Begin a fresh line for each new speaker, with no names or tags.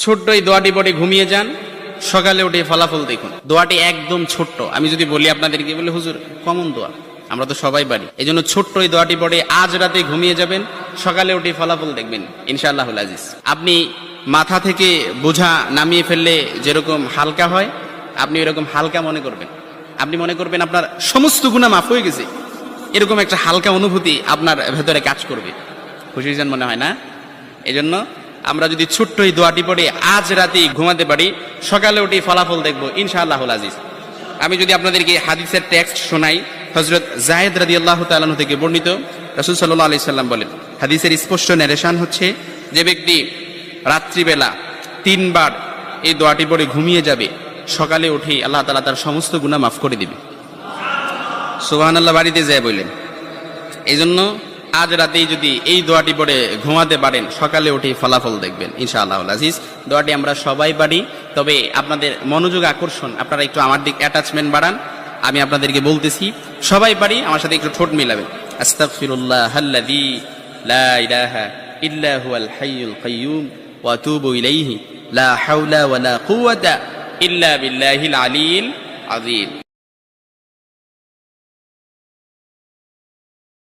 ছোট্ট এই দোয়াটি পড়ে ঘুমিয়ে যান, সকালে উঠে ফলাফল দেখুন। দোয়াটি একদম ছোট্ট, আমি যদি বলি আপনাদেরকে, বলে হুজুর কমন দোয়া, আমরা তো সবাই পারি। এই জন্য ছোট্ট এই দোয়াটি পড়ে আজ রাতে ঘুমিয়ে যাবেন, সকালে উঠে ফলাফল দেখবেন ইনশাআল্লাহুল আজিজ। আপনি মাথা থেকে বোঝা নামিয়ে ফেললে যেরকম হালকা হয়, আপনি এরকম হালকা মনে করবেন। আপনি মনে করবেন আপনার সমস্ত গুনাহ মাফ হয়ে গেছে, এরকম একটা হালকা অনুভূতি আপনার ভেতরে কাজ করবে। খুশি যেন মনে হয় না? এই জন্য আমরা যদি ছোট্ট এই দোয়াটি পড়ে আজ রাতে ঘুমাতে পারি, সকালে উঠে ফলাফল দেখবো ইনশাআল্লাহুল আজিজ। আমি যদি আপনাদেরকে হাদিসের টেক্সট শোনাই, হযরত যায়েদ রাদিয়াল্লাহু তাআলা আনহু থেকে বর্ণিত, রাসূল সাল্লাল্লাহু আলাইহি সাল্লাম বলেন, হাদিসের স্পষ্ট ন্যারেশন হচ্ছে, যে ব্যক্তি রাত্রিবেলা 3 বার এই দোয়াটি পড়ে ঘুমিয়ে যাবে, সকালে উঠে আল্লাহ তাআলা তার সমস্ত গুনাহ মাফ করে দিবে। সুবহানাল্লাহ বাড়িতে যায় বললেন। এই জন্য আজ রাতেই যদি এই দোয়াটি পড়ে ঘুমাতে পারেন, সকালে উঠে ফলাফল দেখবেন ইনশাআল্লাহুল আজিজ। দোয়াটি আমরা সবাই পারি, তবে আপনাদের মনোযোগ আকর্ষণ, আপনারা একটু আমার দিক অ্যাটাচমেন্ট বাড়ান। আমি আপনাদেরকে বলতেছি, সবাই পারি, আমার সাথে একটু ঠোঁট মিলাবেন। আস্তাগফিরুল্লাহাল্লাযী লা ইলাহা ইল্লা হুয়াল হাইয়ুল কাইয়্যুম ওয়া আতুবু ইলাইহি লা হাওলা ওয়ালা কুওয়াতা ইল্লা বিল্লাহিল আলিয়্যিল আযীম।